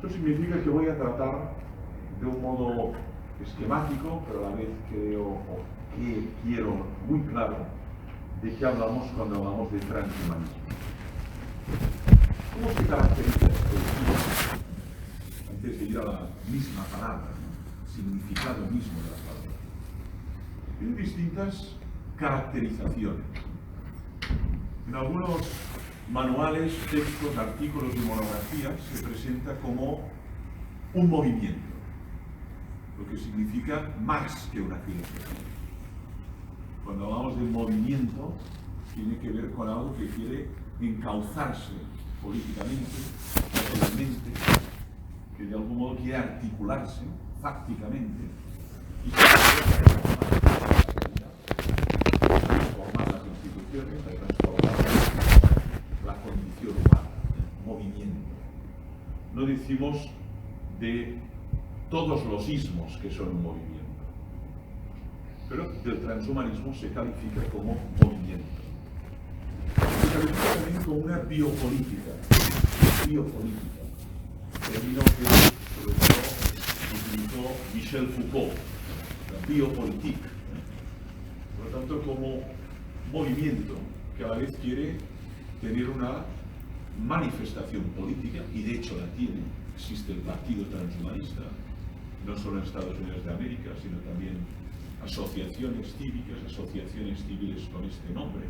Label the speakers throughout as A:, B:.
A: Esto significa que voy a tratar de un modo esquemático, pero a la vez creo o que quiero muy claro de qué hablamos cuando hablamos de transhumanismo. ¿Cómo se caracteriza esto? Antes de ir a la misma palabra, ¿no? Significado mismo de la palabra. Tiene distintas caracterizaciones. En algunos manuales, textos, artículos y monografías se presenta como un movimiento, lo que significa más que una filosofía. Cuando hablamos de movimiento, tiene que ver con algo que quiere encauzarse políticamente, socialmente, que de algún modo quiere articularse fácticamente y transformar las instituciones, transformar la condición humana, movimiento. No decimos de todos los ismos que son un movimiento, pero del transhumanismo se califica como movimiento. Se califica también como una biopolítica, término que sobre todo utilizó Michel Foucault, la biopolitique. Por lo tanto, como movimiento que a la vez quiere tener una manifestación política, y de hecho la tiene. Existe el Partido Transhumanista, no solo en Estados Unidos de América, sino también asociaciones cívicas, asociaciones civiles con este nombre,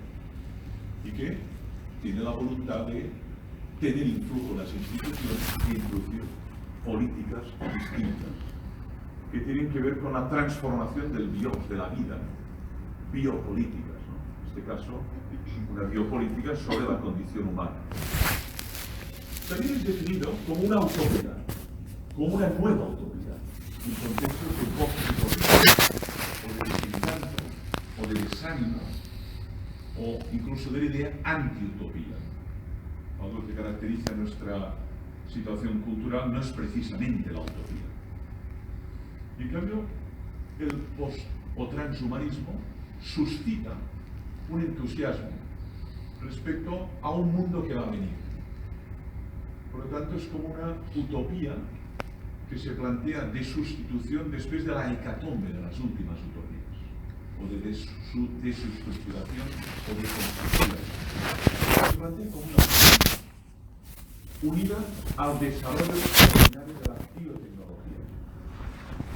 A: y que tiene la voluntad de tener influjo en las instituciones e introducir políticas distintas, que tienen que ver con la transformación del bios, de la vida, biopolíticas, ¿no? En este caso, una biopolítica sobre la condición humana. También es definido como una utopía, como una nueva utopía, en contextos de post-utopía, o de desencanto, o de desánimo, o incluso de la idea anti-utopía. Algo que caracteriza nuestra situación cultural no es precisamente la utopía. Y en cambio, el post- o transhumanismo suscita un entusiasmo respecto a un mundo que va a venir. Por lo tanto, es como una utopía que se plantea de sustitución después de la hecatombe de las últimas utopías, o de desestructuración o de construcción. Se plantea como una utopía unida al desarrollo extraordinario de la biotecnología.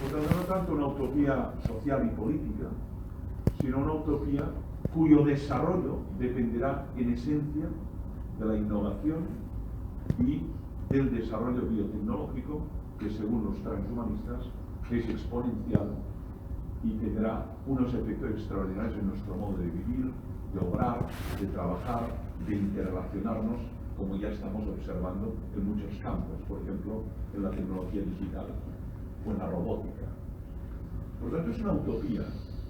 A: Por lo tanto, no tanto una utopía social y política, sino una utopía cuyo desarrollo dependerá en esencia de la innovación y del desarrollo biotecnológico, que según los transhumanistas es exponencial y tendrá unos efectos extraordinarios en nuestro modo de vivir, de obrar, de trabajar, de interrelacionarnos, como ya estamos observando en muchos campos, por ejemplo, en la tecnología digital o en la robótica. Por lo tanto, es una utopía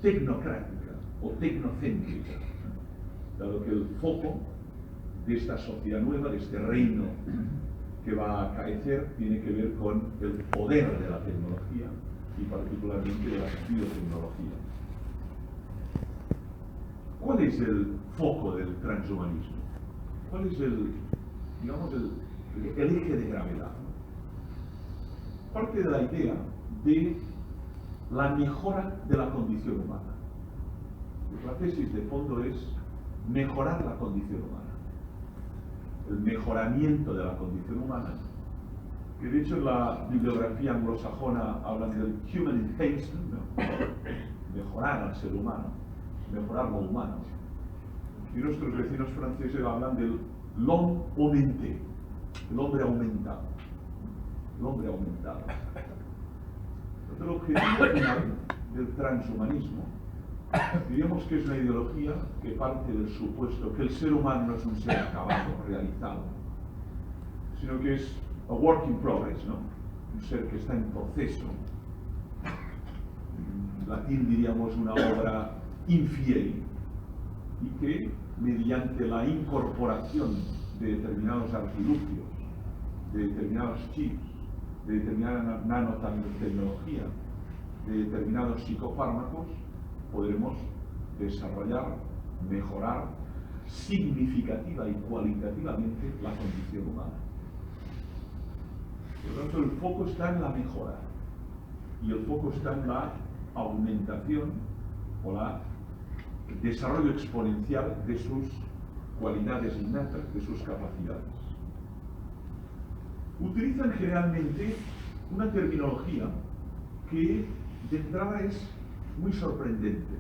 A: tecnocrática o tecnocéntrica, dado que el foco de esta sociedad nueva, de este reino que va a acaecer, tiene que ver con el poder de la tecnología y particularmente de la biotecnología. ¿Cuál es el foco del transhumanismo? ¿Cuál es el eje de gravedad? Parte de la idea de la mejora de la condición humana. La tesis de fondo es mejorar la condición humana. El mejoramiento de la condición humana, que de hecho en la bibliografía anglosajona hablan del human enhancement, ¿no? Mejorar al ser humano, mejorar lo humano. Y nuestros vecinos franceses hablan del l'homme aumenté, el hombre aumentado. El hombre aumentado. Entonces, el objetivo final del transhumanismo, diríamos que es una ideología que parte del supuesto que el ser humano no es un ser acabado, realizado, sino que es a work in progress, ¿no? Un ser que está en proceso. En latín diríamos una obra infiel, y que mediante la incorporación de determinados artilugios, de determinados chips, de determinada nanotecnología, de determinados psicofármacos, podremos desarrollar, mejorar significativa y cualitativamente la condición humana. Por lo tanto, el foco está en la mejora y el foco está en la aumentación o el desarrollo exponencial de sus cualidades innatas, de sus capacidades. Utilizan generalmente una terminología que de entrada es muy sorprendente.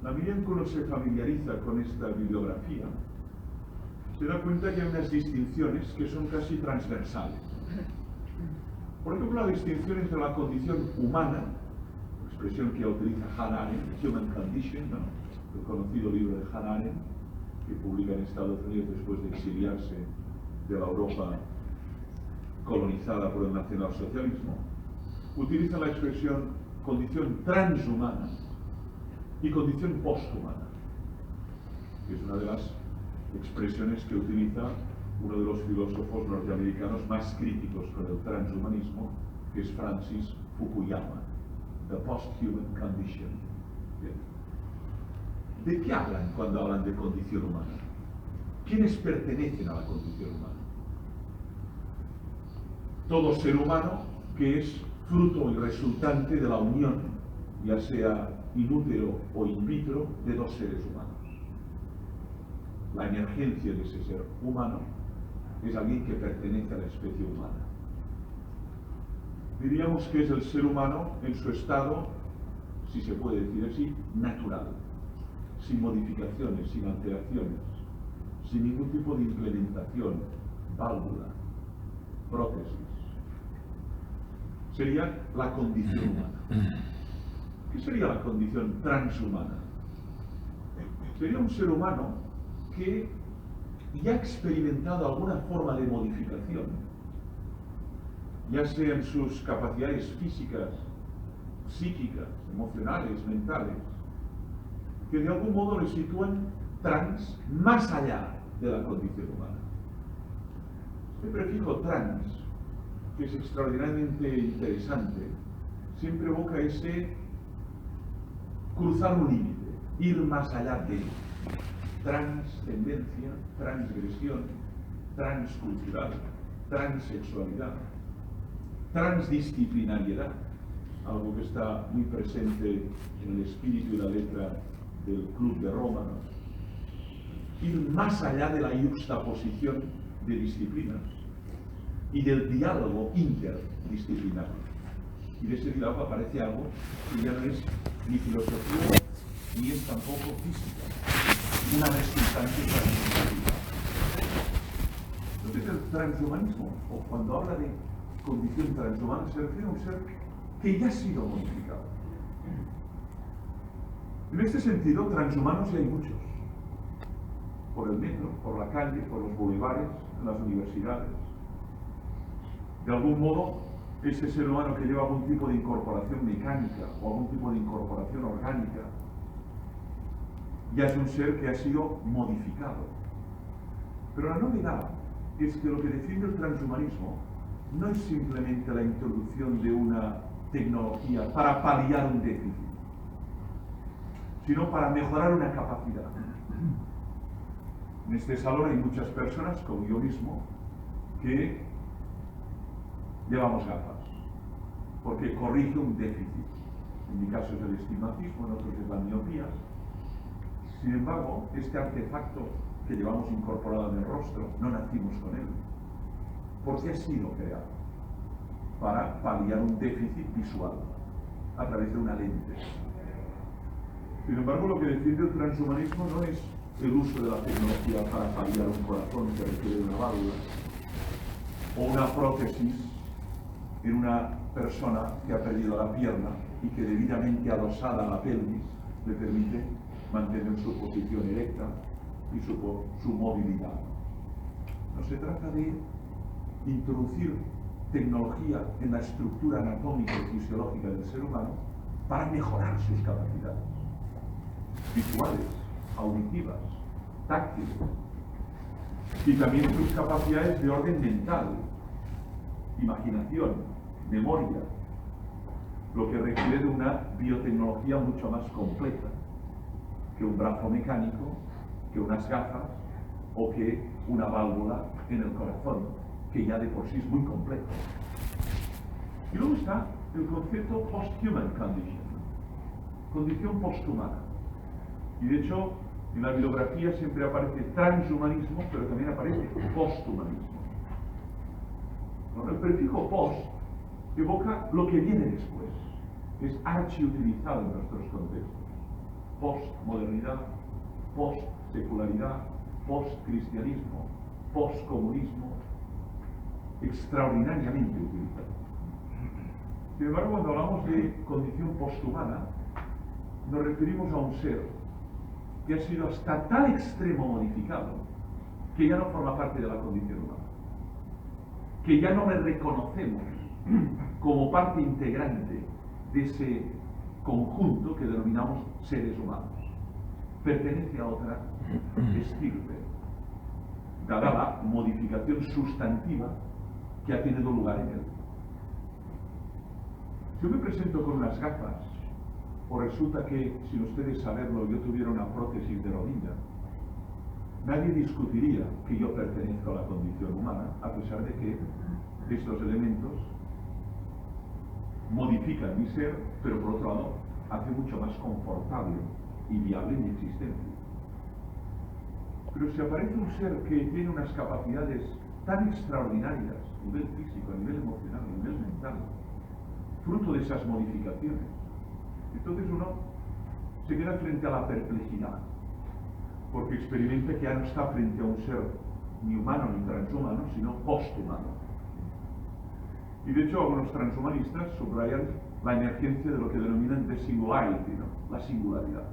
A: La medida en que uno se familiariza con esta bibliografía, se da cuenta que hay unas distinciones que son casi transversales. Por ejemplo, la distinción entre la condición humana, expresión que utiliza Hannah Arendt, Human Condition, ¿no? El conocido libro de Hannah Arendt, que publica en Estados Unidos después de exiliarse de la Europa colonizada por el nacionalsocialismo, utiliza la expresión condición transhumana y condición posthumana, que es una de las expresiones que utiliza uno de los filósofos norteamericanos más críticos con el transhumanismo, que es Francis Fukuyama, The Posthuman Condition. Bien. ¿De qué hablan cuando hablan de condición humana? ¿Quiénes pertenecen a la condición humana? Todo ser humano que es fruto y resultante de la unión, ya sea in útero o in vitro, de dos seres humanos. La emergencia de ese ser humano es alguien que pertenece a la especie humana. Diríamos que es el ser humano en su estado, si se puede decir así, natural, sin modificaciones, sin alteraciones, sin ningún tipo de implementación, válvula, prótesis. Sería la condición humana. ¿Qué sería la condición transhumana? Sería un ser humano que ya ha experimentado alguna forma de modificación, ya sea en sus capacidades físicas, psíquicas, emocionales, mentales, que de algún modo le sitúan más allá de la condición humana. Este prefijo trans, que es extraordinariamente interesante, siempre evoca ese cruzar un límite, ir más allá de transcendencia, transgresión, transcultural, transexualidad, transdisciplinariedad, algo que está muy presente en el espíritu y la letra del Club de Roma, ¿no? Ir más allá de la juxtaposición de disciplinas y del diálogo interdisciplinario. Y de ese diálogo aparece algo que ya no es ni filosofía ni es tampoco física, una resultante transhumanidad. Entonces el transhumanismo, o cuando habla de condición transhumana, se refiere a un ser que ya ha sido modificado. En este sentido, transhumanos ya hay muchos. Por el metro, por la calle, por los bulevares, en las universidades. De algún modo, ese ser humano que lleva algún tipo de incorporación mecánica o algún tipo de incorporación orgánica, ya es un ser que ha sido modificado. Pero la novedad es que lo que defiende el transhumanismo no es simplemente la introducción de una tecnología para paliar un déficit, sino para mejorar una capacidad. En este salón hay muchas personas, como yo mismo, que llevamos gafas, porque corrige un déficit. En mi caso es el estigmatismo, en otros es la miopía. Sin embargo, este artefacto que llevamos incorporado en el rostro, no nacimos con él, porque ha sido creado para paliar un déficit visual a través de una lente. Sin embargo, lo que defiende el transhumanismo no es el uso de la tecnología para paliar un corazón que requiere una válvula o una prótesis en una persona que ha perdido la pierna y que debidamente adosada a la pelvis le permite mantener su posición erecta y su movilidad. No se trata de introducir tecnología en la estructura anatómica y fisiológica del ser humano para mejorar sus capacidades visuales, auditivas, táctiles y también sus capacidades de orden mental, imaginación, memoria, lo que requiere de una biotecnología mucho más completa que un brazo mecánico, que unas gafas o que una válvula en el corazón, que ya de por sí es muy complejo. Y luego está el concepto post-human condition, condición posthumana. Y de hecho, en la bibliografía siempre aparece transhumanismo, pero también aparece posthumanismo. Bueno, el prefijo post evoca lo que viene después. Es archiutilizado en nuestros contextos. Postmodernidad, postsecularidad, postcristianismo, postcomunismo, extraordinariamente utilizado. Sin embargo, cuando hablamos de condición posthumana, nos referimos a un ser que ha sido hasta tal extremo modificado que ya no forma parte de la condición humana, que ya no le reconocemos como parte integrante de ese conjunto que denominamos seres humanos. Pertenece a otra estirpe, dada la modificación sustantiva que ha tenido lugar en él. Si yo me presento con unas gafas, o resulta que, sin ustedes saberlo, yo tuviera una prótesis de rodilla, nadie discutiría que yo pertenezco a la condición humana, a pesar de que estos elementos modifican mi ser, pero por otro lado, hace mucho más confortable y viable mi existencia. Pero si aparece un ser que tiene unas capacidades tan extraordinarias, a nivel físico, a nivel emocional, a nivel mental, fruto de esas modificaciones, entonces uno se queda frente a la perplejidad, porque experimenta que ya no está frente a un ser ni humano ni transhumano, sino posthumano. Y de hecho algunos transhumanistas subrayan la emergencia de lo que denominan the singularity, ¿no? La singularidad.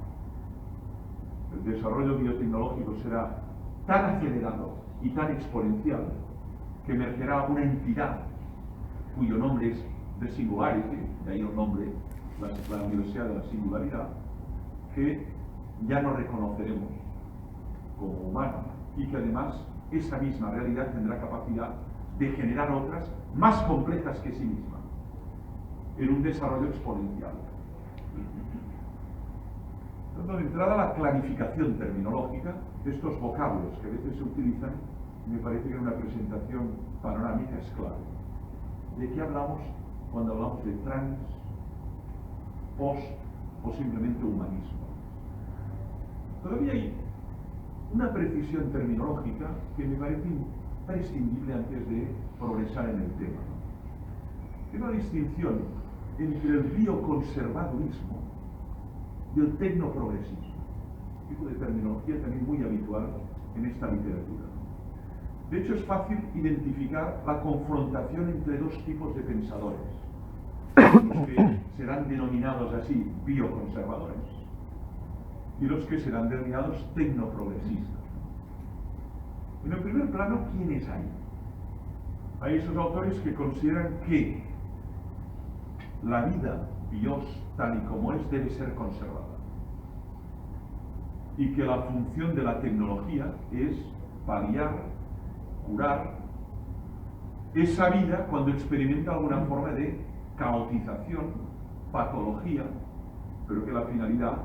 A: El desarrollo biotecnológico será tan acelerado y tan exponencial que emergerá una entidad cuyo nombre es the singularity, de ahí el nombre, la Universidad de la Singularidad, que ya no reconoceremos como humana y que además esa misma realidad tendrá capacidad de generar otras más complejas que sí misma, en un desarrollo exponencial. Entonces, de entrada, la clarificación terminológica de estos vocablos que a veces se utilizan, me parece que en una presentación panorámica es clave. ¿De qué hablamos cuando hablamos de trans, post o simplemente humanismo? Todavía hay una precisión terminológica que me parece imprescindible antes de progresar en el tema. Hay una distinción entre el bioconservadurismo y el tecnoprogresismo, tipo de terminología también muy habitual en esta literatura. De hecho, es fácil identificar la confrontación entre dos tipos de pensadores, los que serán denominados así bioconservadores y los que serán denominados tecnoprogresistas. En el primer plano, ¿quiénes hay? Hay esos autores que consideran que la vida, Dios tal y como es, debe ser conservada y que la función de la tecnología es paliar, curar esa vida cuando experimenta alguna forma de caotización, patología, pero que la finalidad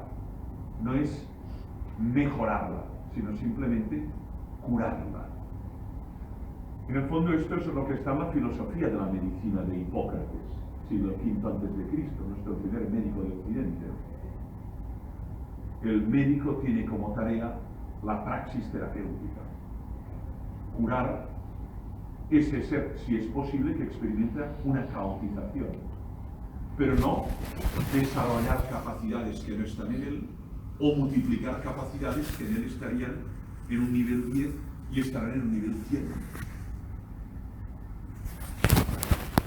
A: no es mejorarla, sino simplemente curarla. En el fondo esto es lo que está en la filosofía de la medicina de Hipócrates, siglo V antes de Cristo, nuestro primer médico de Occidente. El médico tiene como tarea la praxis terapéutica, curar ese ser, si es posible, que experimenta una caotización, pero no desarrollar capacidades que no están en él o multiplicar capacidades que en él estarían en un nivel 10 y estarán en un nivel 100.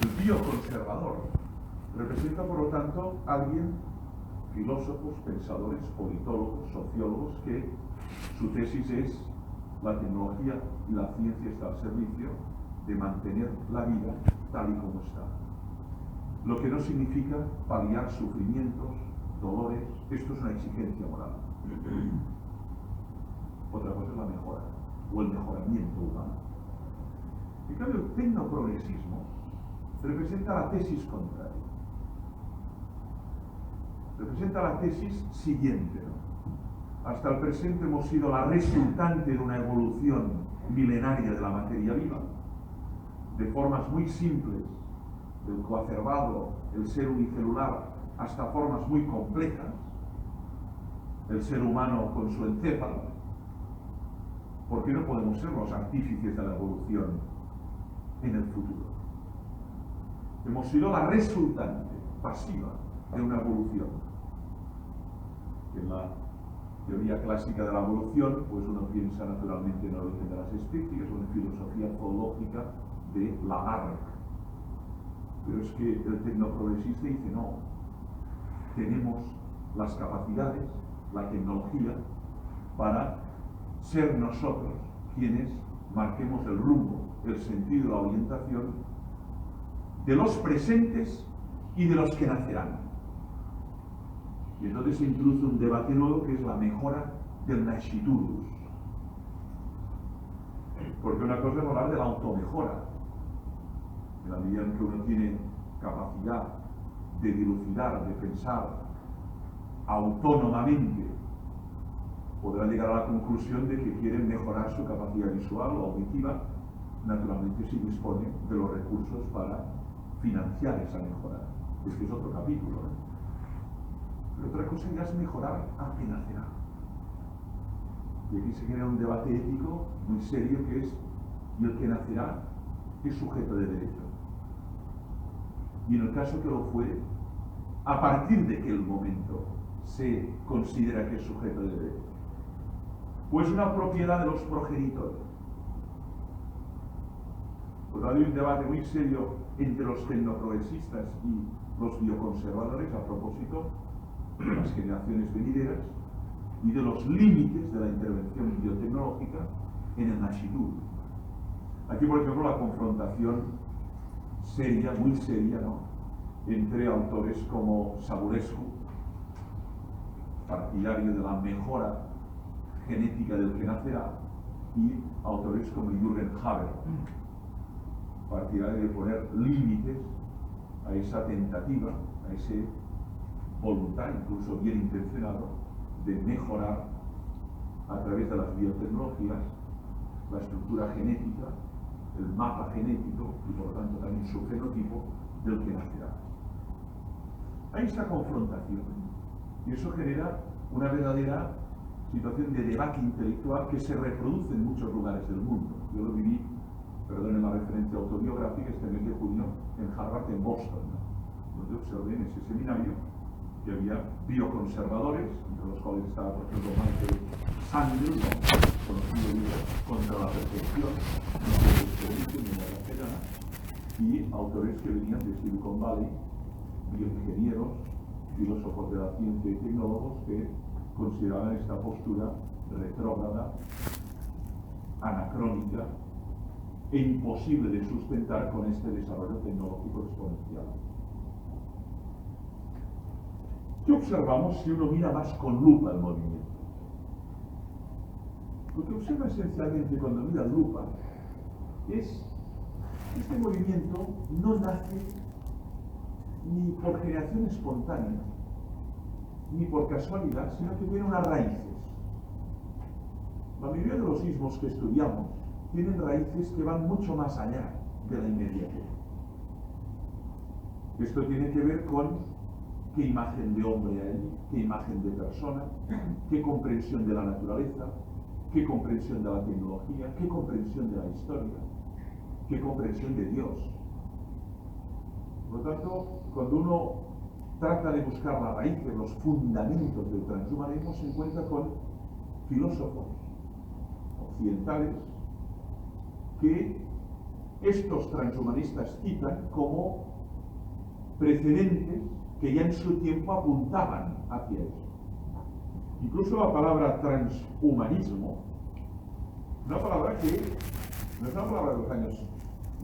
A: El bioconservador representa, por lo tanto, a alguien, filósofos, pensadores, politólogos, sociólogos, que su tesis es la tecnología y la ciencia está al servicio de mantener la vida tal y como está. Lo que no significa paliar sufrimientos, dolores, esto es una exigencia moral. Otra cosa es la mejora o el mejoramiento humano. En cambio, el tecnoprogresismo representa la tesis contraria. Representa la tesis siguiente, ¿no? Hasta el presente hemos sido la resultante de una evolución milenaria de la materia viva, de formas muy simples
B: el coacervado, el ser unicelular, hasta formas muy complejas, el ser humano con su encéfalo, ¿por qué no podemos ser los artífices de la evolución en el futuro? Hemos sido la resultante pasiva de una evolución. En la teoría clásica de la evolución, pues uno piensa naturalmente en el origen de las especies o en filosofía zoológica de Lamarck. Pero es que el tecnoprogresista dice no, tenemos las capacidades, la tecnología, para ser nosotros quienes marquemos el rumbo, el sentido, la orientación de los presentes y de los que nacerán. Y entonces se introduce un debate nuevo que es la mejora del nasciturus. Porque una cosa es hablar de la automejora, en la medida en que uno tiene capacidad de dilucidar, de pensar autónomamente, podrá llegar a la conclusión de que quiere mejorar su capacidad visual o auditiva, naturalmente si dispone de los recursos para financiar esa mejora. Es que es otro capítulo, ¿eh? Pero otra cosa ya es mejorar al que nacerá. Y aquí se genera un debate ético muy serio que es, ¿y el que nacerá es sujeto de derecho? Y en el caso que lo fue, a partir de qué momento se considera que es sujeto de derecho. Pues una propiedad de los progenitores. Pues hay un debate muy serio entre los tecnoprogresistas y los bioconservadores a propósito de las generaciones venideras y de los límites de la intervención biotecnológica en el nasciturus. Aquí, por ejemplo, la confrontación seria, muy seria, ¿no?, entre autores como Saburescu, partidario de la mejora genética del que nacerá, y autores como Jürgen Haber, partidario de poner límites a esa tentativa, a ese voluntad, incluso bien intencionado, de mejorar a través de las biotecnologías la estructura genética, el mapa genético y por lo tanto también su fenotipo del que nacerá. Hay esta confrontación y eso genera una verdadera situación de debate intelectual que se reproduce en muchos lugares del mundo. Yo lo viví, perdonen la referencia autobiográfica, este mes de junio en Harvard, en Boston, ¿no?, donde observé en ese seminario que había bioconservadores, entre los cuales estaba, por ejemplo, Michael Sandel, ¿no?, conocido libro Contra la Perfección, y autores que venían de Silicon Valley, bioingenieros, filósofos de la ciencia y tecnólogos que consideraban esta postura retrógrada, anacrónica e imposible de sustentar con este desarrollo tecnológico exponencial. ¿Qué observamos si uno mira más con lupa el movimiento? Lo que observa esencialmente cuando mira lupa es que este movimiento no nace ni por generación espontánea, ni por casualidad, sino que tiene unas raíces. La mayoría de los ismos que estudiamos tienen raíces que van mucho más allá de la inmediatez. Esto tiene que ver con qué imagen de hombre hay, qué imagen de persona, qué comprensión de la naturaleza, qué comprensión de la tecnología, qué comprensión de la historia, qué comprensión de Dios. Por lo tanto, cuando uno trata de buscar las raíces, los fundamentos del transhumanismo, se encuentra con filósofos occidentales que estos transhumanistas citan como precedentes que ya en su tiempo apuntaban hacia eso. Incluso la palabra transhumanismo, una palabra que no es una palabra de los años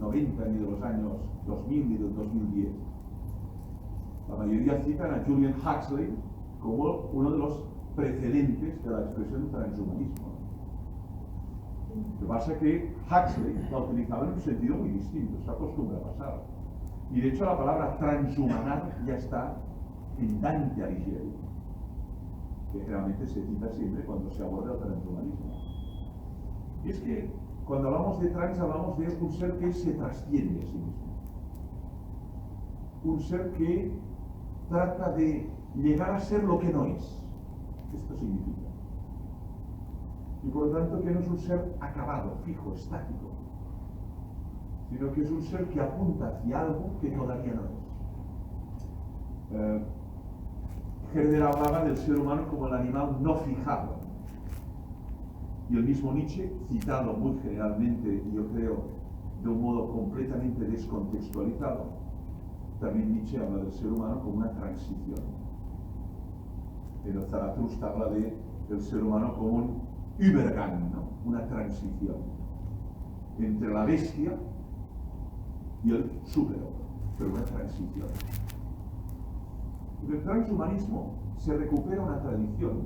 B: 90 ni de los años 2000 ni del 2010. La mayoría citan a Julian Huxley como uno de los precedentes de la expresión transhumanismo. Lo que pasa es que Huxley la utilizaba en un sentido muy distinto, se acostumbra a pasar. Y de hecho la palabra transhumanar ya está en Dante Alighieri, que generalmente se cita siempre cuando se aborda el transhumanismo. Y es que cuando hablamos de trans, hablamos de un ser que se trasciende a sí mismo. un ser que trata de llegar a ser lo que no es. Esto significa. Y por lo tanto que no es un ser acabado, fijo, estático, sino que es un ser que apunta hacia algo que todavía no es. Herder hablaba del ser humano como el animal no fijado. Y el mismo Nietzsche, citado muy generalmente, y yo creo de un modo completamente descontextualizado, también Nietzsche habla del ser humano como una transición. En el Zaratustra habla del ser humano como un Übergang, ¿no? Una transición entre la bestia y el superhombre, pero una transición. En el transhumanismo se recupera una tradición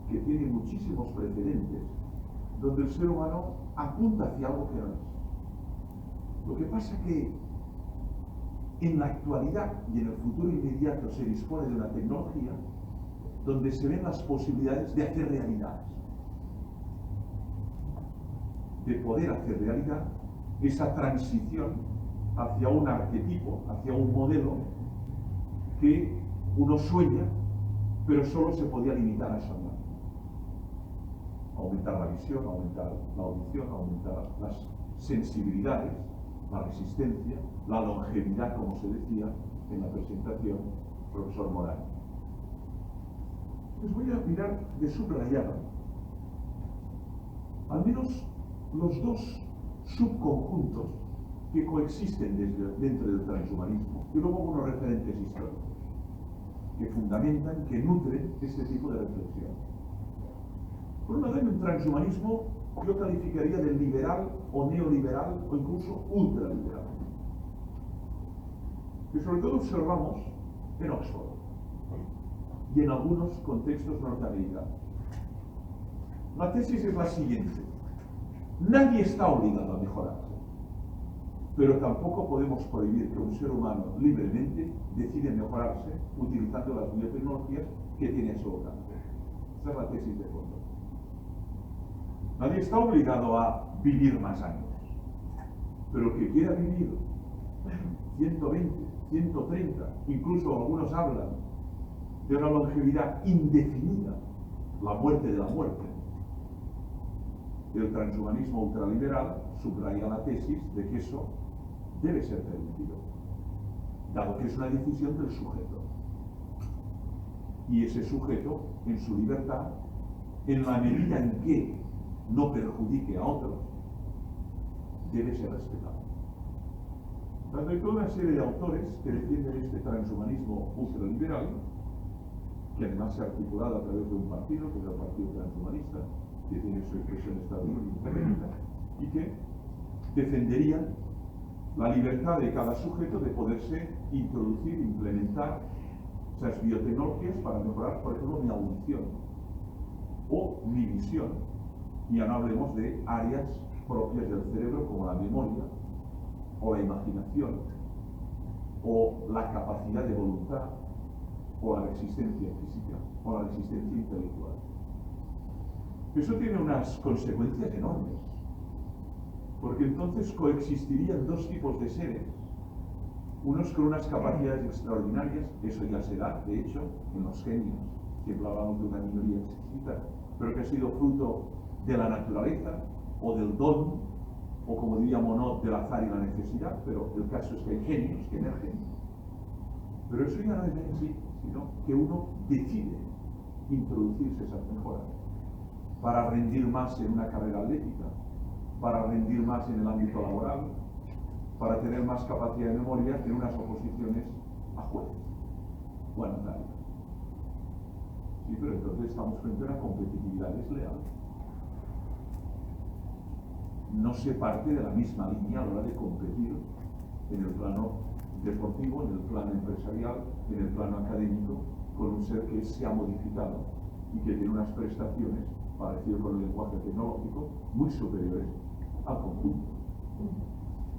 B: que tiene muchísimos precedentes, donde el ser humano apunta hacia algo que no es. Lo que pasa es que en la actualidad y en el futuro inmediato se dispone de una tecnología donde se ven las posibilidades de hacer realidad, de poder hacer realidad esa transición hacia un arquetipo, hacia un modelo que uno sueña, pero solo se podía limitar a soñar. Aumentar la visión, aumentar la audición, aumentar las sensibilidades, la resistencia, la longevidad, como se decía en la presentación, profesor Morán. Les voy a mirar de subrayado al menos los dos subconjuntos que coexisten dentro del transhumanismo y luego unos referentes históricos que fundamentan, que nutren este tipo de reflexión. Por un lado, en el transhumanismo yo calificaría de liberal o neoliberal o incluso ultraliberal, que sobre todo observamos en Oxford y en algunos contextos norteamericanos. La tesis es la siguiente: nadie está obligado a mejorarse, pero tampoco podemos prohibir que un ser humano libremente decide mejorarse utilizando las biotecnologías que tiene a su alcance. Esa es la tesis de fondo. Nadie está obligado a vivir más años, pero el que quiera vivir 120, 130, incluso algunos hablan de una longevidad indefinida, la muerte de la muerte. El transhumanismo ultraliberal subraya la tesis de que eso debe ser permitido, dado que es una decisión del sujeto. Y ese sujeto, en su libertad, en la medida en que no perjudique a otros, debe ser respetado. Tanto hay toda una serie de autores que defienden este transhumanismo ultraliberal, que además se ha articulado a través de un partido, que es el Partido Transhumanista, que tiene su expresión en Estados Unidos, y que defenderían la libertad de cada sujeto de poderse introducir, implementar esas biotecnologías para mejorar, por ejemplo, mi audición o mi visión. Y ya no hablemos de áreas propias del cerebro como la memoria o la imaginación o la capacidad de voluntad o la resistencia física o la resistencia intelectual. Eso tiene unas consecuencias enormes, porque entonces coexistirían dos tipos de seres, unos con unas capacidades extraordinarias, eso ya se da, de hecho, en los genios, siempre hablamos de una minoría exquisita, pero que ha sido fruto de la naturaleza o del don, o como diría Monod, del azar y la necesidad, pero el caso es que hay genios que emergen. Pero eso ya no es así, sino que uno decide introducirse esas mejoras para rendir más en una carrera atlética, para rendir más en el ámbito laboral, para tener más capacidad de memoria en unas oposiciones a jueces o a notarios. Sí, pero entonces estamos frente a una competitividad desleal. No se parte de la misma línea a la hora de competir en el plano deportivo, en el plano empresarial, en el plano académico, con un ser que se ha modificado y que tiene unas prestaciones, parecido con el lenguaje tecnológico, muy superiores al conjunto.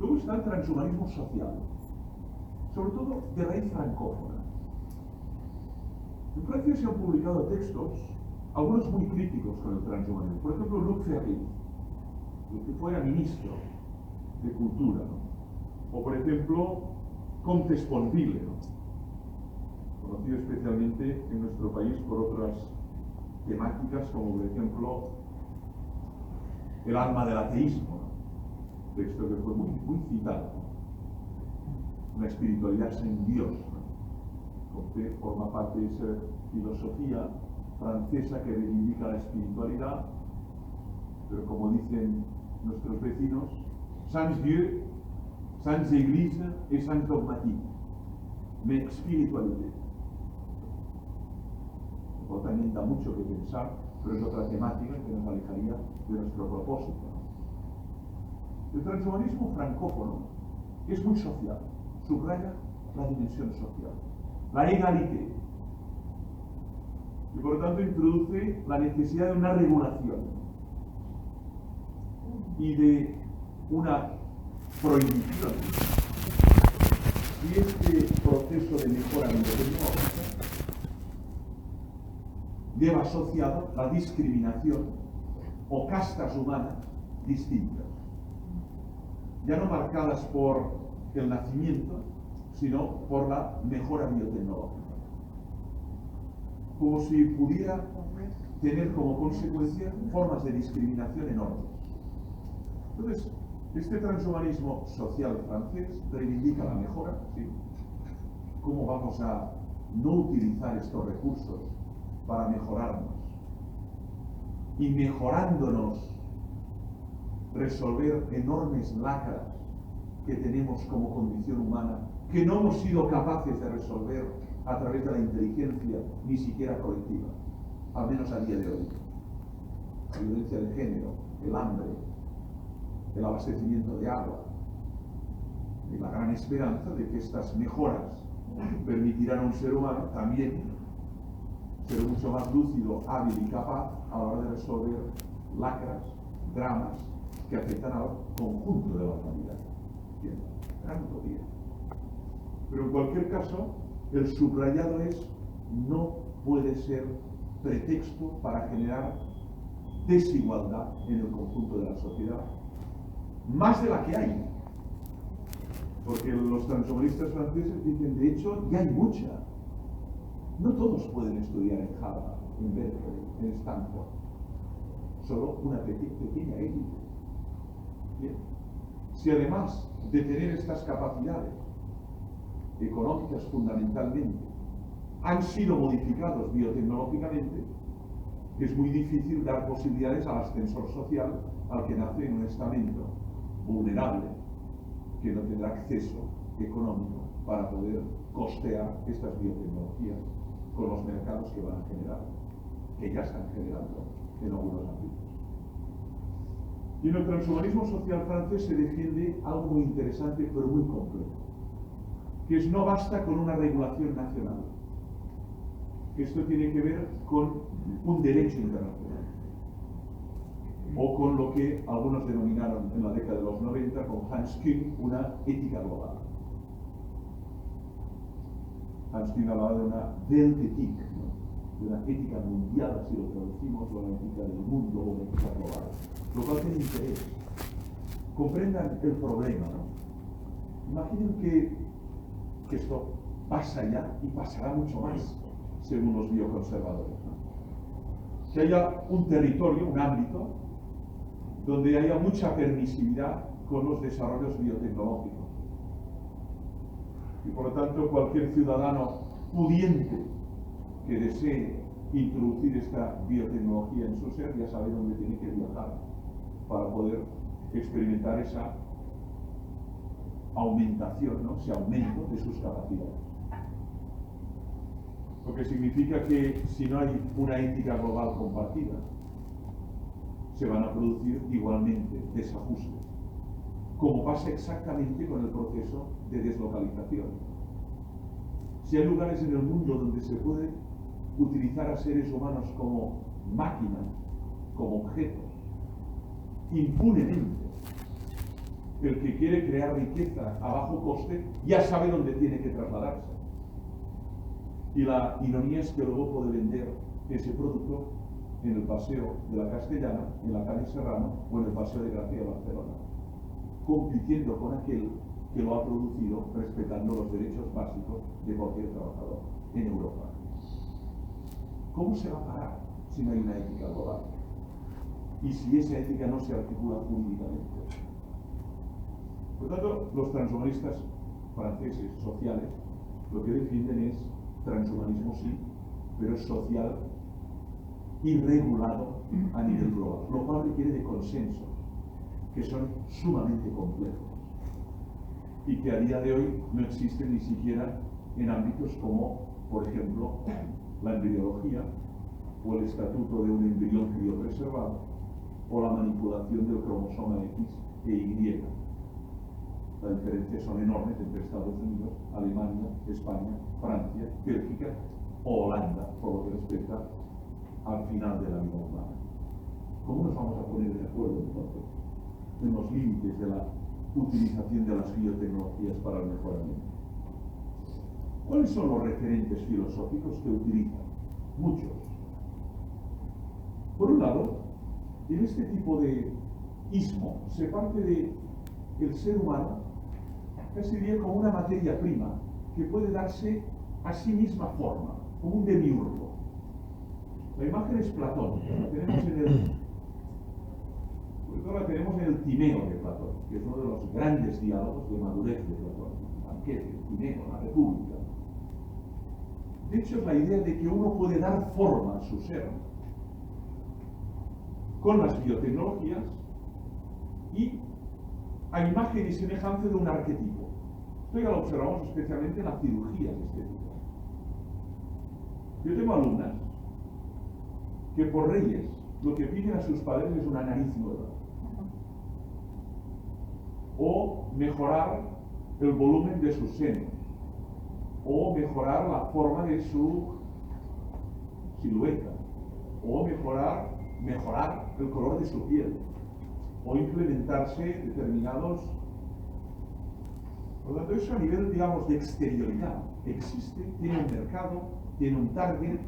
B: Luego está el transhumanismo social, sobre todo de raíz francófona. En Francia se han publicado textos, algunos muy críticos con el transhumanismo. Por ejemplo, Luc Ferry, el que fuera ministro de Cultura, ¿no? O por ejemplo, Comte Sponville, ¿no? Conocido especialmente en nuestro país por otras temáticas como por ejemplo el alma del ateísmo, ¿no? Texto que fue muy citado, ¿no? Una espiritualidad sin Dios, ¿no? Comte forma parte de esa filosofía francesa que reivindica la espiritualidad, pero como dicen nuestros vecinos, sans Dieu, sans Église et sans dogmatique, mais espiritualité. También da mucho que pensar, pero es otra temática que nos alejaría de nuestro propósito. El transhumanismo francófono es muy social, subraya la dimensión social, la egalité, y por lo tanto introduce la necesidad de una regulación y de una prohibición. Y este proceso de mejora biotecnológica lleva asociado la discriminación o castas humanas distintas, ya no marcadas por el nacimiento, sino por la mejora biotecnológica, como si pudiera tener como consecuencia formas de discriminación enormes. Entonces, este transhumanismo social francés reivindica la mejora, ¿sí? ¿Cómo vamos a no utilizar estos recursos para mejorarnos? Y mejorándonos, resolver enormes lacras que tenemos como condición humana, que no hemos sido capaces de resolver a través de la inteligencia, ni siquiera colectiva, al menos a día de hoy. La violencia de género, el hambre, el abastecimiento de agua, y la gran esperanza de que estas mejoras permitirán a un ser humano también ser mucho más lúcido, hábil y capaz a la hora de resolver lacras, dramas que afectan al conjunto de la humanidad. Bien, gran utopía. Pero en cualquier caso, el subrayado es: no puede ser pretexto para generar desigualdad en el conjunto de la sociedad, más de la que hay. Porque los transhumanistas franceses dicen, de hecho, ya hay mucha. No todos pueden estudiar en Harvard, en Berkeley, en Stanford. Solo una pequeña élite. Bien. Si además de tener estas capacidades económicas fundamentalmente han sido modificados biotecnológicamente, es muy difícil dar posibilidades al ascensor social al que nace en un estamento vulnerable, que no tendrá acceso económico para poder costear estas biotecnologías con los mercados que van a generar, que ya están generando en algunos ámbitos. Y en el transhumanismo social francés se defiende algo muy interesante pero muy complejo, que es: no basta con una regulación nacional, que esto tiene que ver con un derecho internacional, o con lo que algunos denominaron en la década de los 90 con Hans Kuhn una ética global. Hans Kuhn hablaba de una Weltethik, ¿no? De una ética mundial, así lo traducimos, o una ética del mundo, o una ética global, lo cual tiene interés. Comprendan el problema, ¿no? Imaginen que esto pasa ya y pasará mucho más, según los bioconservadores, ¿no? Que haya un territorio, un ámbito, donde haya mucha permisividad con los desarrollos biotecnológicos. Y por lo tanto, cualquier ciudadano pudiente que desee introducir esta biotecnología en su ser ya sabe dónde tiene que viajar para poder experimentar esa aumentación, ¿no? Ese aumento de sus capacidades. Lo que significa que si no hay una ética global compartida, se van a producir igualmente desajustes, como pasa exactamente con el proceso de deslocalización. Si hay lugares en el mundo donde se puede utilizar a seres humanos como máquinas, como objetos, impunemente, el que quiere crear riqueza a bajo coste ya sabe dónde tiene que trasladarse. Y la ironía es que luego puede vender ese producto en el Paseo de la Castellana, en la calle Serrano o en el Paseo de Gracia de Barcelona, compitiendo con aquel que lo ha producido respetando los derechos básicos de cualquier trabajador en Europa. ¿Cómo se va a parar si no hay una ética global? Y si esa ética no se articula jurídicamente. Por lo tanto, los transhumanistas franceses sociales lo que defienden es transhumanismo sí, pero es social y regulado a nivel global, lo cual requiere de consensos que son sumamente complejos y que a día de hoy no existen ni siquiera en ámbitos como, por ejemplo, la embriología o el estatuto de un embrión criopreservado o la manipulación del cromosoma X e Y. Las diferencias son enormes entre Estados Unidos, Alemania, España, Francia, Bélgica o Holanda, por lo que respecta al final de la vida humana. ¿Cómo nos vamos a poner de acuerdo entonces en los límites de la utilización de las biotecnologías para el mejoramiento? ¿Cuáles son los referentes filosóficos que utilizan? Muchos. Por un lado, en este tipo de ismo se parte de el ser humano casi diría como una materia prima que puede darse a sí misma forma, como un demiurgo. La imagen es platónica, la tenemos en el Timeo de Platón, que es uno de los grandes diálogos de madurez de Platón, el banquete, el Timeo, la República. De hecho, es la idea de que uno puede dar forma a su ser con las biotecnologías y a imagen y semejanza de un arquetipo. Esto ya lo observamos especialmente en las cirugías estéticas. Yo tengo alumnas que por reyes lo que piden a sus padres es una nariz nueva o mejorar el volumen de sus senos o mejorar la forma de su silueta o mejorar el color de su piel o implementarse determinados. Por lo tanto, eso a nivel, digamos, de exterioridad existe, tiene un mercado, tiene un target,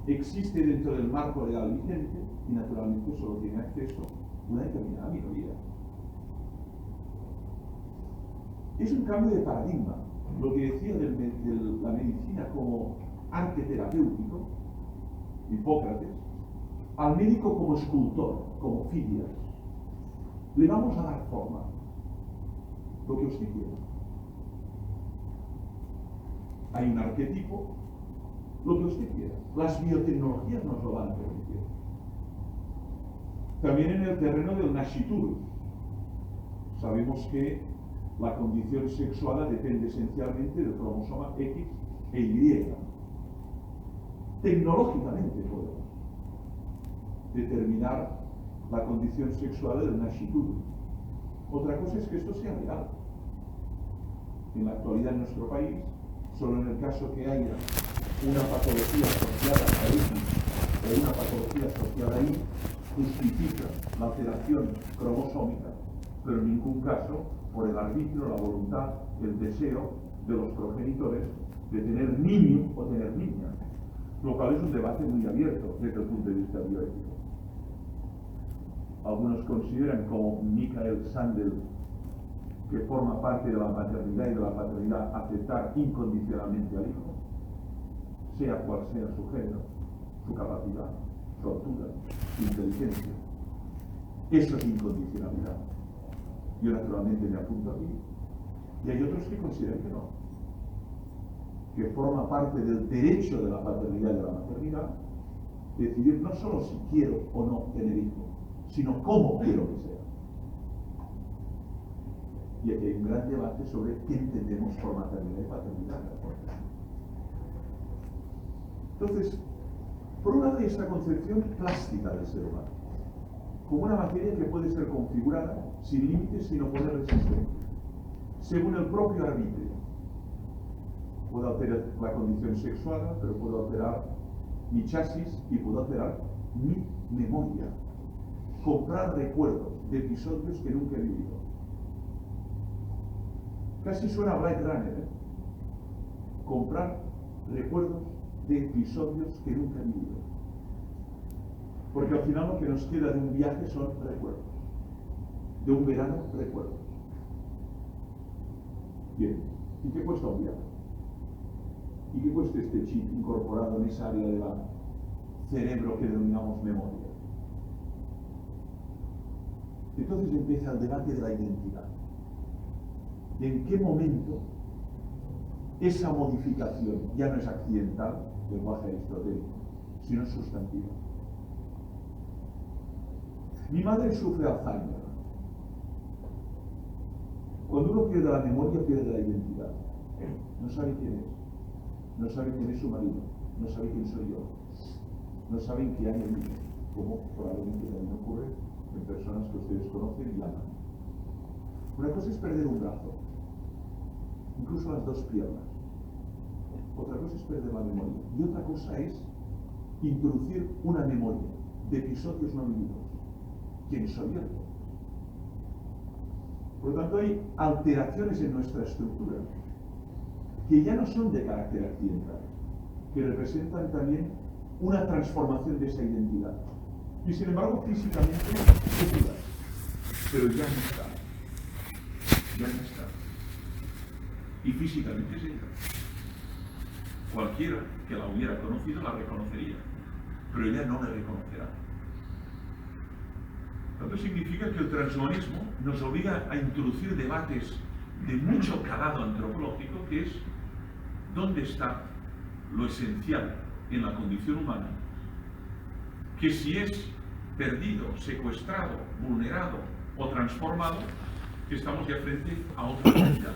B: existe dentro del marco legal vigente y naturalmente solo tiene acceso una determinada minoría. Es un cambio de paradigma. Lo que decía de la medicina como arte terapéutico, Hipócrates, al médico como escultor, como Fidias. Le vamos a dar forma, lo que usted quiera. Hay un arquetipo, lo que usted quiera. Las biotecnologías nos lo van a permitir. También en el terreno del nasciturus. Sabemos que la condición sexual depende esencialmente del cromosoma X e Y. Tecnológicamente podemos determinar la condición sexual del nasciturus. Otra cosa es que esto sea legal. En la actualidad en nuestro país, solo en el caso que haya una patología asociada a X o una patología asociada a Y, justifica la alteración cromosómica, pero en ningún caso por el arbitrio, la voluntad, el deseo de los progenitores de tener niño o tener niña, lo cual es un debate muy abierto desde el punto de vista bioético. Algunos consideran, como Michael Sandel, que forma parte de la maternidad y de la paternidad, aceptar incondicionalmente al hijo, sea cual sea su género, su capacidad, su altura, su inteligencia. Eso es incondicionalidad. Yo naturalmente me apunto aquí. Y hay otros que consideran que no. Que forma parte del derecho de la paternidad y de la maternidad decidir no solo si quiero o no tener hijos, sino cómo quiero que sea. Y aquí hay un gran debate sobre qué entendemos por maternidad y paternidad. Entonces, por un lado hay esta concepción plástica del ser humano, como una materia que puede ser configurada sin límites, sin oponer resistencia, según el propio arbitrio. Puedo alterar la condición sexual, pero puedo alterar mi chasis y puedo alterar mi memoria. Comprar recuerdos de episodios que nunca he vivido. Casi suena a Blade Runner, ¿eh? Comprar recuerdos de episodios que nunca he vivido. Porque al final lo que nos queda de un viaje son recuerdos. De un verano, recuerdos. Bien, ¿y qué cuesta obviar? ¿Y qué cuesta este chip incorporado en esa área del cerebro que denominamos memoria? Entonces empieza el debate de la identidad. ¿En qué momento esa modificación ya no es accidental, lenguaje aristotélico, sino sustantiva? Mi madre sufre Alzheimer. Cuando uno pierde la memoria, pierde la identidad. No sabe quién es. No sabe quién es su marido. No sabe quién soy yo. No sabe en qué año vive, como probablemente también ocurre en personas que ustedes conocen y aman. Una cosa es perder un brazo, incluso las dos piernas. Otra cosa es perder la memoria. Y otra cosa es introducir una memoria de episodios no vividos. ¿Quién soy yo? Por lo tanto, hay alteraciones en nuestra estructura que ya no son de carácter accidental, que representan también una transformación de esa identidad. Y sin embargo, físicamente es duda, pero ya no está. Ya no está. Y físicamente es ella. Cualquiera que la hubiera conocido la reconocería, pero ella no la reconocerá. Esto significa que el transhumanismo nos obliga a introducir debates de mucho calado antropológico, que es dónde está lo esencial en la condición humana, que si es perdido, secuestrado, vulnerado o transformado, estamos ya frente a otra realidad,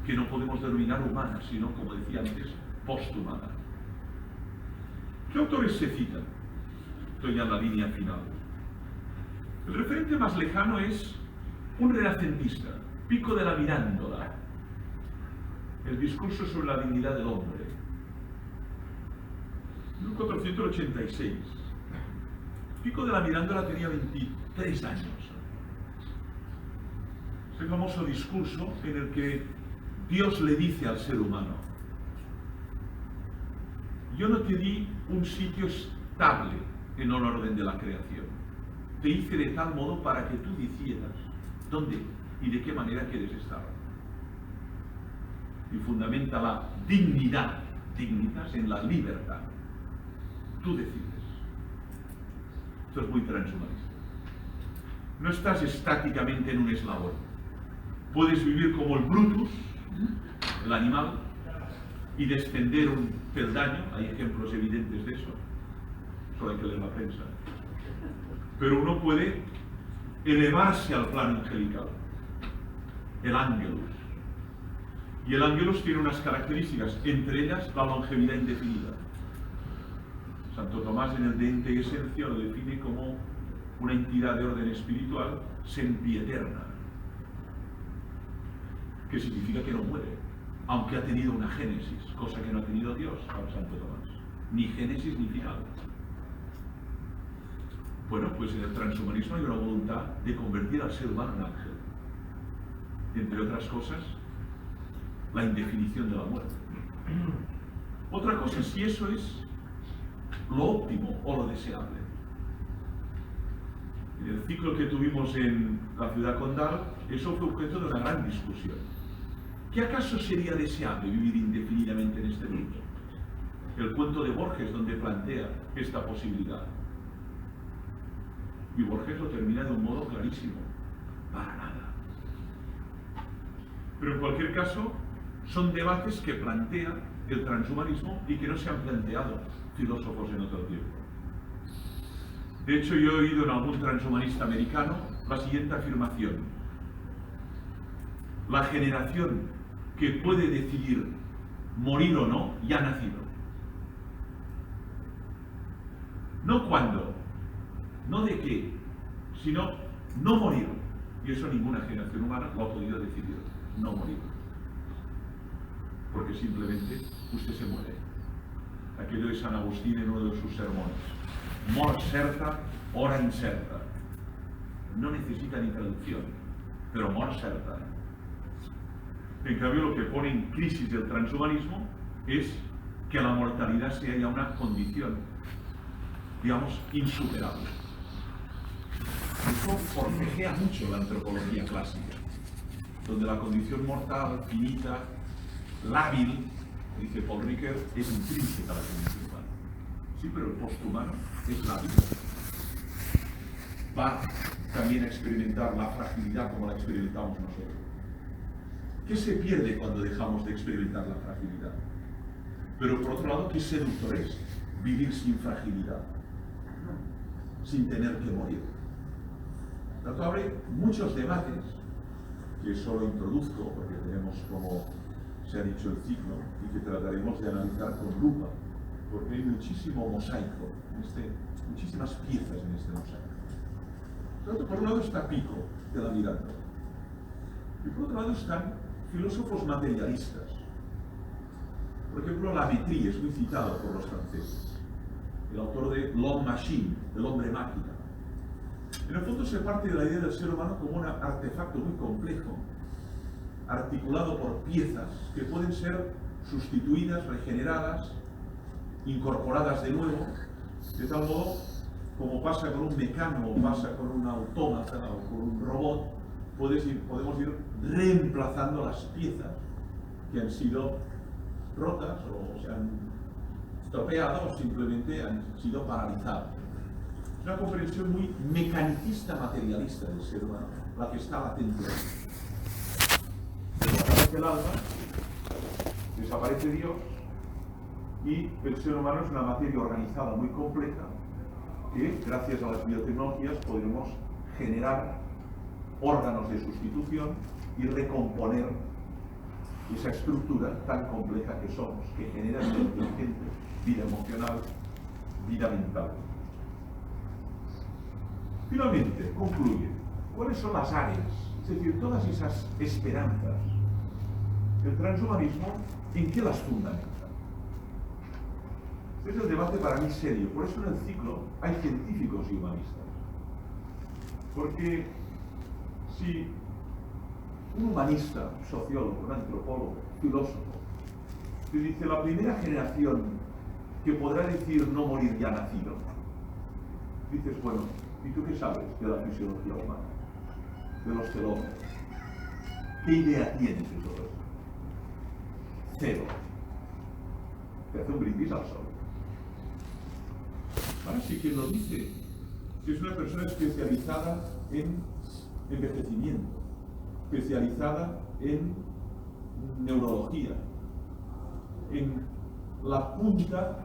B: que no podemos denominar humana, sino, como decía antes, posthumana. ¿Qué autores se citan? Estoy ya en la línea final. El referente más lejano es un renacentista, Pico de la Mirandola, el discurso sobre la dignidad del hombre, 1486. Pico de la Mirandola tenía 23 años. Es el famoso discurso en el que Dios le dice al ser humano: yo no te di un sitio estable en el orden de la creación. Te hice de tal modo para que tú decidas dónde y de qué manera quieres estar. Y fundamenta la dignidad, dignitas, en la libertad. Tú decides. Esto es muy transhumanista. No estás estáticamente en un eslabón. Puedes vivir como el Brutus, el animal, y descender un peldaño. Hay ejemplos evidentes de eso. Solo hay que leer la prensa. Pero uno puede elevarse al plano angelical, el ángelus. Y el ángelus tiene unas características, entre ellas la longevidad indefinida. Santo Tomás en el De Ente y Esencia lo define como una entidad de orden espiritual sempieterna, que significa que no muere, aunque ha tenido una génesis, cosa que no ha tenido Dios, para Santo Tomás. Ni génesis ni final. Bueno, pues en el transhumanismo hay una voluntad de convertir al ser humano en ángel. Entre otras cosas, la indefinición de la muerte. Otra cosa es si eso es lo óptimo o lo deseable. En el ciclo que tuvimos en la ciudad condal, eso fue objeto de una gran discusión. ¿Qué acaso sería deseable vivir indefinidamente en este mundo? El cuento de Borges, donde plantea esta posibilidad. Y Borges lo termina de un modo clarísimo: para nada. Pero en cualquier caso, son debates que plantea el transhumanismo y que no se han planteado filósofos en otro tiempo. De hecho, yo he oído en algún transhumanista americano la siguiente afirmación: la generación que puede decidir morir o no ya ha nacido. No cuándo, no de qué, sino no morir. Y eso ninguna generación humana lo ha podido decidir, no morir. Porque simplemente usted se muere. Aquello de San Agustín en uno de sus sermones: mor certa, hora incerta. No necesita ni traducción, pero mor certa. En cambio, lo que pone en crisis el transhumanismo es que la mortalidad sea ya una condición, digamos, insuperable. Eso forcejea mucho la antropología clásica. donde la condición mortal, finita, lábil, dice Paul Ricoeur, es intrínseca a la condición humana. Sí, pero el posthumano es lábil. Va también a experimentar la fragilidad como la experimentamos nosotros. ¿Qué se pierde cuando dejamos de experimentar la fragilidad? Pero por otro lado, ¿qué seductor es vivir sin fragilidad? Sin tener que morir. Por tanto, abre muchos debates que solo introduzco porque tenemos, como se ha dicho, el ciclo y que trataremos de analizar con lupa, porque hay muchísimo mosaico, muchísimas piezas en este mosaico. Por tanto, por un lado está Pico, de la Miranda, y por otro lado están filósofos materialistas. Por ejemplo, Lametrie es muy citado por los franceses, el autor de L'Homme Machine, el hombre máquina. En el fondo se parte de la idea del ser humano como un artefacto muy complejo, articulado por piezas que pueden ser sustituidas, regeneradas, incorporadas de nuevo, de tal modo, como pasa con un mecano o pasa con un autómata o con un robot, podemos ir reemplazando las piezas que han sido rotas o se han estropeado o simplemente han sido paralizadas. Es una comprensión muy mecanicista materialista del ser humano, la que está latente ahí. Desaparece el alma, desaparece Dios, y el ser humano es una materia organizada muy compleja que, gracias a las biotecnologías, podremos generar órganos de sustitución y recomponer esa estructura tan compleja que somos, que genera vida inteligente, vida emocional, vida mental. Finalmente, concluye, ¿cuáles son las áreas? Es decir, todas esas esperanzas. El transhumanismo, ¿en qué las fundamenta? Este es el debate para mí serio. Por eso en el ciclo hay científicos y humanistas. Porque si un humanista, un sociólogo, un antropólogo, filósofo, te dice la primera generación que podrá decir no morir ya nacido, dices, bueno, ¿y tú qué sabes de la fisiología humana? De los telómeros. ¿Qué idea tienes de todo eso? Cero. Te hace un brindis al sol. Ahora sí, quien lo dice, que es una persona especializada en envejecimiento, especializada en neurología, en la punta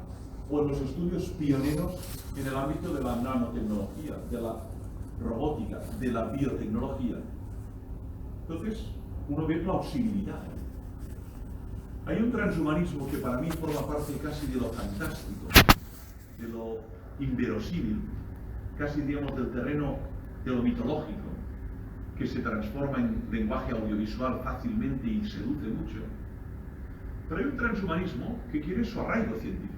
B: o en los estudios pioneros en el ámbito de la nanotecnología, de la robótica, de la biotecnología. Entonces, uno ve plausibilidad. Hay un transhumanismo que para mí forma parte casi de lo fantástico, de lo inverosímil, casi digamos del terreno de lo mitológico, que se transforma en lenguaje audiovisual fácilmente y seduce mucho. Pero hay un transhumanismo que quiere su arraigo científico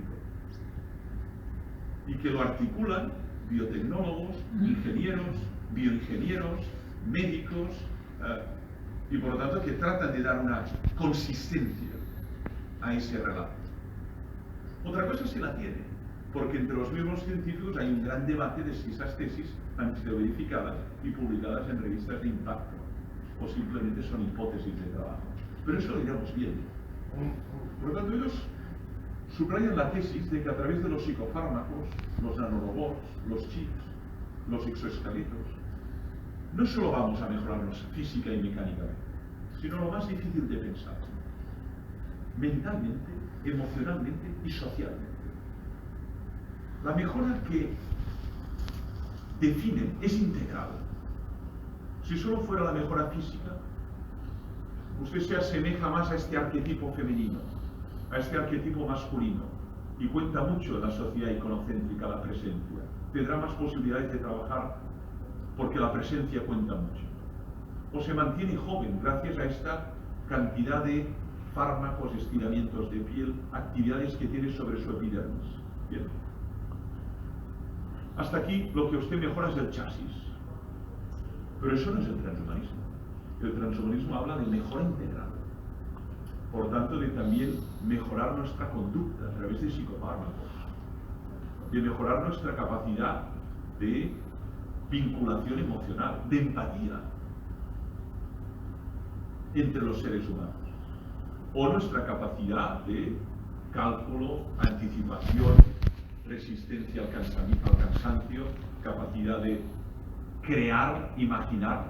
B: y que lo articulan biotecnólogos, ingenieros, bioingenieros, médicos, y por lo tanto que tratan de dar una consistencia a ese relato. Otra cosa sí la tiene, porque entre los mismos científicos hay un gran debate de si esas tesis han sido verificadas y publicadas en revistas de impacto o simplemente son hipótesis de trabajo. Pero eso lo iremos viendo. Por lo tanto, ellos subrayan la tesis de que a través de los psicofármacos, los nanorobots, los chips, los exoesqueletos, no solo vamos a mejorarnos física y mecánicamente, sino lo más difícil de pensar, mentalmente, emocionalmente y socialmente. La mejora que definen es integral. Si solo fuera la mejora física, usted se asemeja más a este arquetipo femenino, a este arquetipo masculino, y cuenta mucho en la sociedad iconocéntrica la presencia. Tendrá más posibilidades de trabajar porque la presencia cuenta mucho. O se mantiene joven gracias a esta cantidad de fármacos, estiramientos de piel, actividades que tiene sobre su epidermis. Bien. Hasta aquí lo que usted mejora es el chasis. Pero eso no es el transhumanismo. El transhumanismo habla de mejora integral. Por tanto, de también mejorar nuestra conducta a través de psicofármacos, de mejorar nuestra capacidad de vinculación emocional, de empatía. entre los seres humanos, o nuestra capacidad de cálculo, anticipación, resistencia al cansancio, capacidad de crear, imaginar.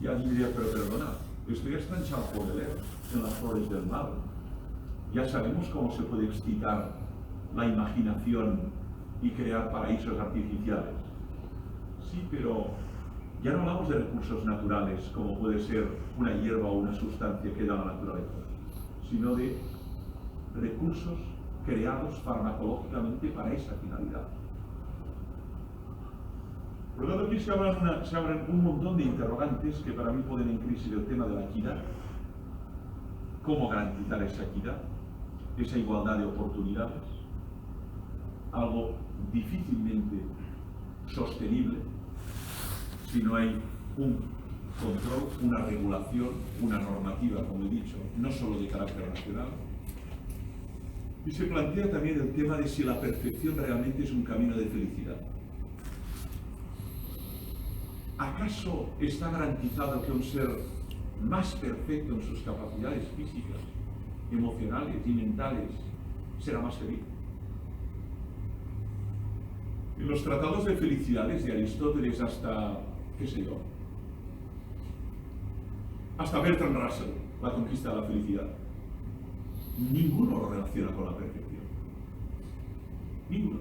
B: Y alguien diría, pero perdona, esto ya está en Charles Baudelaire, en Las flores del mal. Ya sabemos cómo se puede excitar la imaginación y crear paraísos artificiales. Sí, pero ya no hablamos de recursos naturales, como puede ser una hierba o una sustancia que da la naturaleza, sino de recursos creados farmacológicamente para esa finalidad. Por lo tanto, aquí se abren un montón de interrogantes que para mí ponen en crisis el tema de la equidad. ¿Cómo garantizar esa equidad? Esa igualdad de oportunidades? Algo difícilmente sostenible si no hay un control, una regulación, una normativa, como he dicho, no solo de carácter nacional. Y se plantea también el tema de si la perfección realmente es un camino de felicidad. ¿Acaso está garantizado que un ser más perfecto en sus capacidades físicas, emocionales y mentales será más feliz? En los tratados de felicidad, desde Aristóteles hasta, qué sé yo, hasta Bertrand Russell, la conquista de la felicidad, ninguno lo relaciona con la perfección. Ninguno.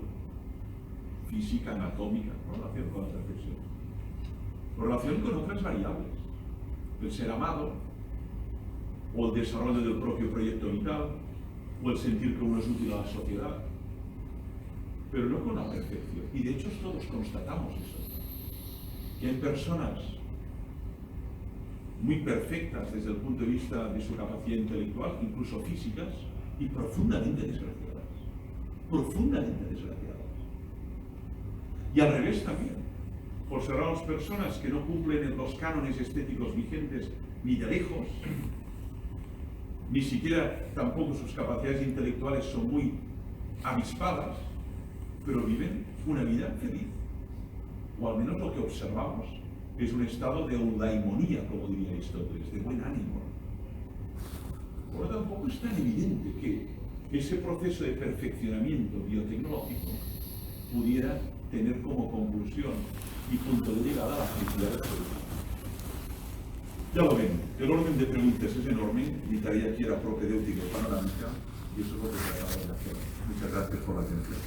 B: Física, anatómica, no lo relaciona con la perfección. Lo relaciona con otras variables. El ser amado, o el desarrollo del propio proyecto vital, o el sentir que uno es útil a la sociedad. Pero no con la perfección. Y de hecho todos constatamos eso. Que hay personas muy perfectas desde el punto de vista de su capacidad intelectual, incluso físicas, y profundamente desgraciadas. Profundamente desgraciadas. Y al revés también. Observamos personas que no cumplen los cánones estéticos vigentes ni de lejos, ni siquiera tampoco sus capacidades intelectuales son muy avispadas, pero viven una vida feliz. O al menos lo que observamos es un estado de eudaimonía, como diría Aristóteles, de buen ánimo. Por lo tanto, tampoco es tan evidente que ese proceso de perfeccionamiento biotecnológico pudiera tener como conclusión y punto de llegada la felicidad del ser humano. Ya lo ven, el orden de preguntas es enorme, mi tarea aquí era propedéutica y panorámica, y eso es lo que trataba de hacer. Muchas gracias por la atención.